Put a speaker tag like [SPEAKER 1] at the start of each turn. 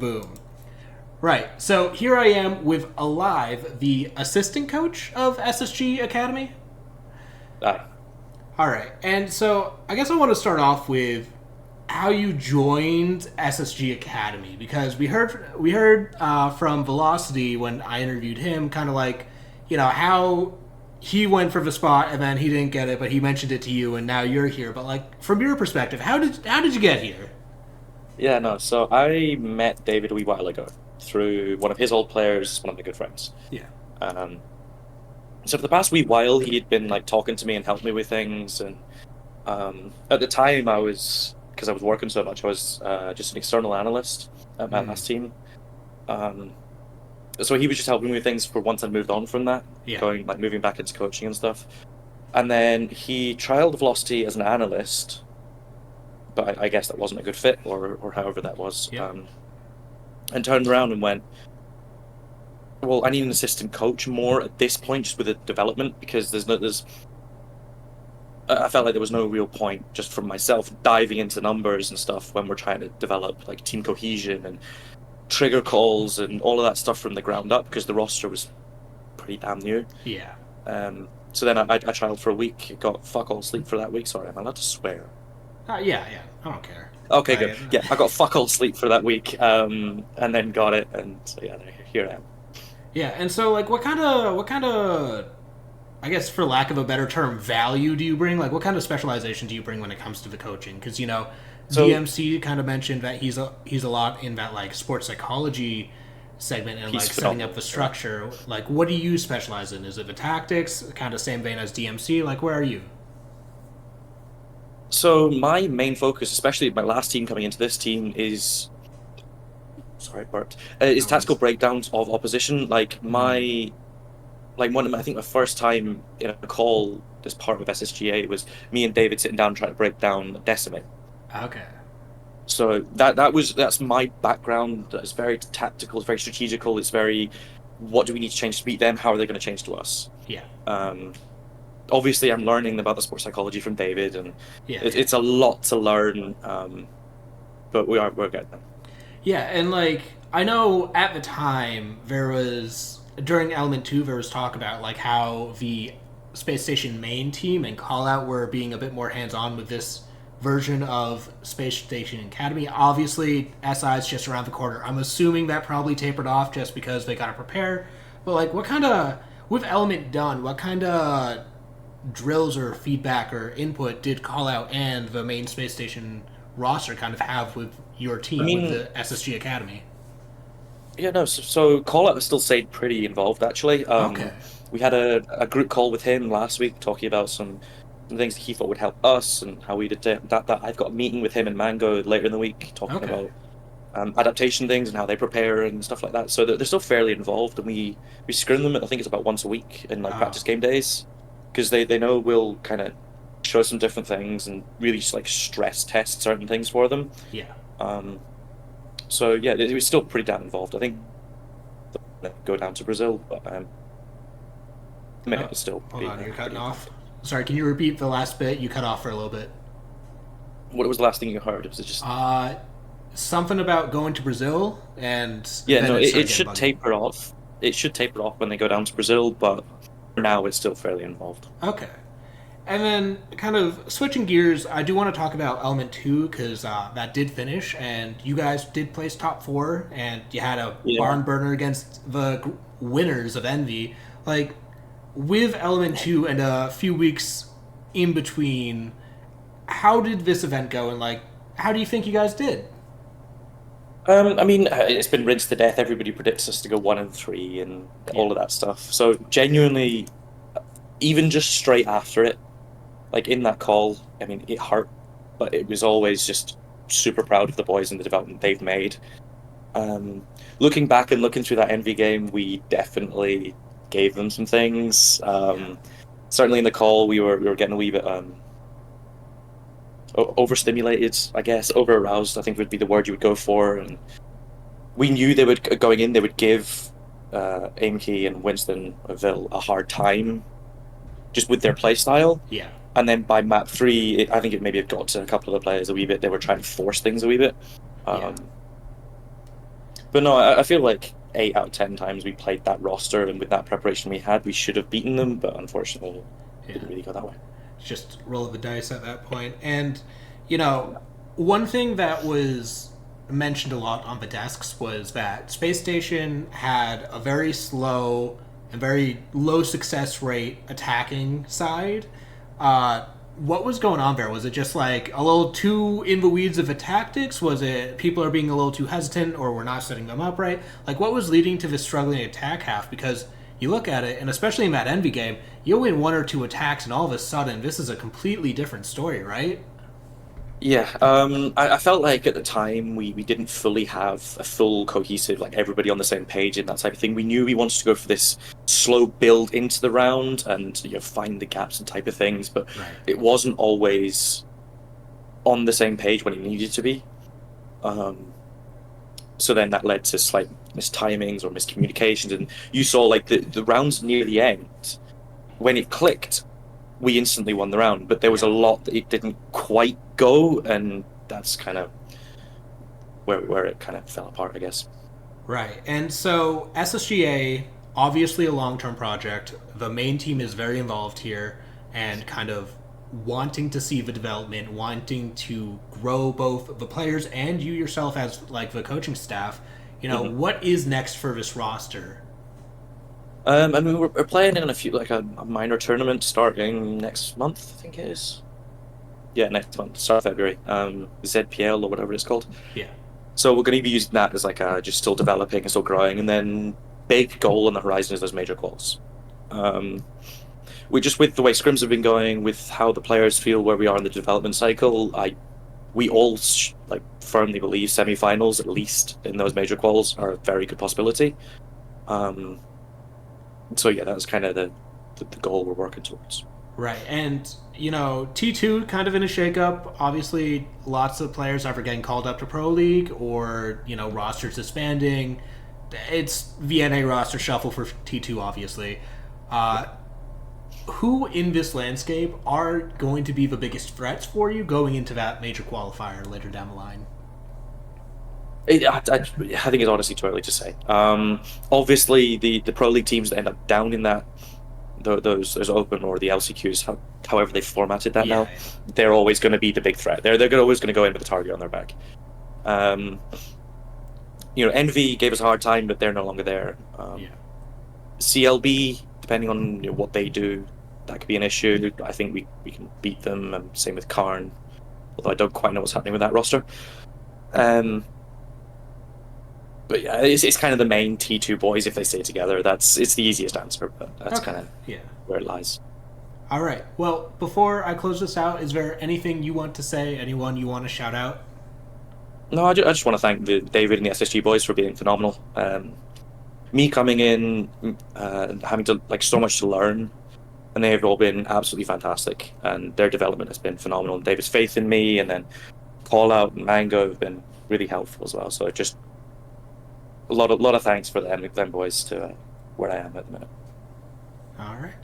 [SPEAKER 1] Boom. Right. So here I am with A1iv, the assistant coach of SSG Academy.
[SPEAKER 2] Aye.
[SPEAKER 1] All right. And so I guess I want to start off with how you joined SSG Academy, because we heard from Velocity when I interviewed him, kind of like, how he went for the spot and then he didn't get it, but he mentioned it to you, and now you're here. But like from your perspective, how did you get here?
[SPEAKER 2] Yeah, no. So I met David a wee while ago through one of his old players, one of my good friends.
[SPEAKER 1] Yeah.
[SPEAKER 2] Um, so for the past wee while, he'd been like talking to me and helping me with things. And at the time, because I was working so much, I was just an external analyst at my
[SPEAKER 1] Mm.
[SPEAKER 2] last team. Um, so he was just helping me with things for once I'd moved on from that,
[SPEAKER 1] Yeah.
[SPEAKER 2] moving back into coaching and stuff. And then he trialed Velocity as an analyst, but I guess that wasn't a good fit, or however that was.
[SPEAKER 1] Yep.
[SPEAKER 2] And turned around and went, well, I need an assistant coach more at this point, just with the development, because I felt like there was no real point just from myself diving into numbers and stuff when we're trying to develop like team cohesion and trigger calls and all of that stuff from the ground up, because the roster was pretty damn new.
[SPEAKER 1] Yeah.
[SPEAKER 2] So then I trialed for a week, got fuck all sleep for that week. Sorry, I'm allowed to swear.
[SPEAKER 1] Yeah. Yeah. I don't care.
[SPEAKER 2] Okay, good.
[SPEAKER 1] Like,
[SPEAKER 2] Yeah, I got fuck all sleep for that week, and then got it, and so yeah, here I am.
[SPEAKER 1] yeah. And so like, what kind of I guess, for lack of a better term, value do you bring? Like, what kind of specialization do you bring when it comes to the coaching? Because
[SPEAKER 2] So
[SPEAKER 1] DMC kind of mentioned that he's a lot in that like sports psychology segment and
[SPEAKER 2] he's
[SPEAKER 1] like setting up
[SPEAKER 2] phenomenal.
[SPEAKER 1] the
[SPEAKER 2] Yeah.
[SPEAKER 1] structure. Like, what do you specialize in? Is it the tactics, kind of same vein as DMC? Like, where are you?
[SPEAKER 2] So my main focus, especially my last team coming into this team, is sorry, I burped. Is
[SPEAKER 1] No
[SPEAKER 2] tactical
[SPEAKER 1] worries.
[SPEAKER 2] breakdowns of opposition.
[SPEAKER 1] Mm.
[SPEAKER 2] I think my first time in a call as part of SSGA was me and David sitting down trying to break down Decimate.
[SPEAKER 1] Okay.
[SPEAKER 2] So that's my background. It's very tactical. It's very strategical. It's very, what do we need to change to beat them? How are they going to change to us?
[SPEAKER 1] Yeah.
[SPEAKER 2] Um, Obviously, I'm learning about the sports psychology from David, and
[SPEAKER 1] Yeah. Yeah.
[SPEAKER 2] it's a lot to learn. But we're getting there.
[SPEAKER 1] Yeah, and like I know at the time there was during Element 2 there was talk about like how the Space Station main team and Callout were being a bit more hands-on with this version of Space Station Academy. Obviously, SI is just around the corner. I'm assuming that probably tapered off just because they got to prepare. But like, what kind of with Element done? What kind of drills or feedback or input did Callout and the main Space Station roster kind of have with your
[SPEAKER 2] I
[SPEAKER 1] team with
[SPEAKER 2] mean,
[SPEAKER 1] the SSG Academy?
[SPEAKER 2] yeah, no. So Call Out still stayed pretty involved actually.
[SPEAKER 1] Okay.
[SPEAKER 2] We had a group call with him last week talking about some things that he thought would help us and how we did that. I've got a meeting with him and Mango later in the week talking
[SPEAKER 1] Okay.
[SPEAKER 2] about adaptation things and how they prepare and stuff like that. So they're still fairly involved, and we scrim them. I think it's about once a week in like
[SPEAKER 1] Oh.
[SPEAKER 2] practice game days, because they know we'll kind of show some different things and really just like stress test certain things for them.
[SPEAKER 1] Yeah.
[SPEAKER 2] Um, so yeah, it was still pretty damn involved. I think they'll go down to Brazil, but the
[SPEAKER 1] Oh,
[SPEAKER 2] minute is still
[SPEAKER 1] hold on, you're cutting
[SPEAKER 2] pretty
[SPEAKER 1] off.
[SPEAKER 2] involved.
[SPEAKER 1] Sorry, can you repeat the last bit? You cut off for a little bit.
[SPEAKER 2] What was the last thing you heard? Was it just
[SPEAKER 1] Uh, Something about going to Brazil, and
[SPEAKER 2] yeah?
[SPEAKER 1] then
[SPEAKER 2] No,
[SPEAKER 1] it
[SPEAKER 2] it
[SPEAKER 1] started getting
[SPEAKER 2] should
[SPEAKER 1] buggy.
[SPEAKER 2] taper off. It should taper off when they go down to Brazil, but for now it's still fairly involved.
[SPEAKER 1] Okay. And then, kind of switching gears, I do want to talk about Element 2 because that did finish, and you guys did place top four, and you had a
[SPEAKER 2] Yeah.
[SPEAKER 1] barn burner against the winners of Envy. Like, with Element 2 and a few weeks in between, how did this event go, and, like, how do you think you guys did?
[SPEAKER 2] I mean, it's been rinsed to death. Everybody predicts us to go 1-3 and
[SPEAKER 1] Yeah.
[SPEAKER 2] all of that stuff. So genuinely, even just straight after it, like in that call, I mean, it hurt, but it was always just super proud of the boys and the development they've made. Looking back and looking through that Envy game, we definitely gave them some things.
[SPEAKER 1] Yeah.
[SPEAKER 2] Certainly in the call, we were getting a wee bit overstimulated, I guess, over aroused. I think would be the word you would go for. And we knew they would going in. They would give Aimkey and Winstonville a hard time just with their play style.
[SPEAKER 1] Yeah.
[SPEAKER 2] And then by map three, I think it maybe had got to a couple of the players a wee bit. They were trying to force things a wee bit.
[SPEAKER 1] Yeah.
[SPEAKER 2] Um, But no, I feel like 8 out of 10 times we played that roster, and with that preparation we had, we should have beaten them. But unfortunately, it
[SPEAKER 1] Yeah,
[SPEAKER 2] didn't really go that way.
[SPEAKER 1] just roll of the dice at that point. And you know, one thing that was mentioned a lot on the desks was that Space Station had a very slow and very low success rate attacking side. What was going on there? Was it just like a little too in the weeds of the tactics? Was it people are being a little too hesitant, or we're not setting them up right? Like, what was leading to this struggling attack half? Because you look at it, and especially in that Envy game, you win one or two attacks, and all of a sudden, this is a completely different story, right?
[SPEAKER 2] Yeah, I felt like at the time we didn't fully have a full cohesive, like everybody on the same page and that type of thing. We knew we wanted to go for this slow build into the round and find the gaps and type of things, but
[SPEAKER 1] Right.
[SPEAKER 2] it wasn't always on the same page when it needed to be. Um, so then that led to slight mistimings or miscommunications, and you saw like the rounds near the end when it clicked, we instantly won the round, but there was a
[SPEAKER 1] Yeah.
[SPEAKER 2] lot that it didn't quite go, and that's kind of where it kind of fell apart, I guess.
[SPEAKER 1] Right. And so SSGA, obviously a long term project. The main team is very involved here and kind of wanting to see the development, wanting to grow both the players and you yourself as like the coaching staff.
[SPEAKER 2] Hmm.
[SPEAKER 1] What is next for this roster?
[SPEAKER 2] I mean, we're playing in a few like a minor tournament starting next month, I think it is. Yeah, next month, start of February. ZPL or whatever it's called.
[SPEAKER 1] Yeah.
[SPEAKER 2] So we're going to be using that as like just still developing and still growing, and then big goal on the horizon is those major quals. Um, we just with the way scrims have been going, with how the players feel where we are in the development cycle, we all like firmly believe semi-finals at least in those major quals are a very good possibility. Um, so yeah, that's kind of the goal we're working towards.
[SPEAKER 1] Right. And, T2 kind of in a shakeup. Obviously, lots of players either getting called up to Pro League or, rosters disbanding. It's VNA roster shuffle for T2, obviously. Uh, who in this landscape are going to be the biggest threats for you going into that major qualifier later down the line?
[SPEAKER 2] I think it's honestly too early to say. Obviously, the pro league teams that end up down in that those open or the LCQs, however they formatted that
[SPEAKER 1] Yeah,
[SPEAKER 2] now, they're always going to be the big threat. They're always going to go in with a target on their back. Um, Envy gave us a hard time, but they're no longer there.
[SPEAKER 1] yeah.
[SPEAKER 2] CLB, depending on what they do, that could be an issue. I think we can beat them. Same with Karn, although I don't quite know what's happening with that roster. Um, but yeah, it's kind of the main T2 boys if they stay together. It's the easiest answer, but that's
[SPEAKER 1] Okay.
[SPEAKER 2] kind of
[SPEAKER 1] Yeah.
[SPEAKER 2] where it lies.
[SPEAKER 1] All right. Well, before I close this out, is there anything you want to say? Anyone you want to shout out?
[SPEAKER 2] No, I just want to thank David and the SSG boys for being phenomenal. Me coming in, having to like so much to learn, and they have all been absolutely fantastic, and their development has been phenomenal. And David's faith in me, and then Call Out and Mango have been really helpful as well. So just a lot of thanks for them boys to where I am at the minute.
[SPEAKER 1] All right.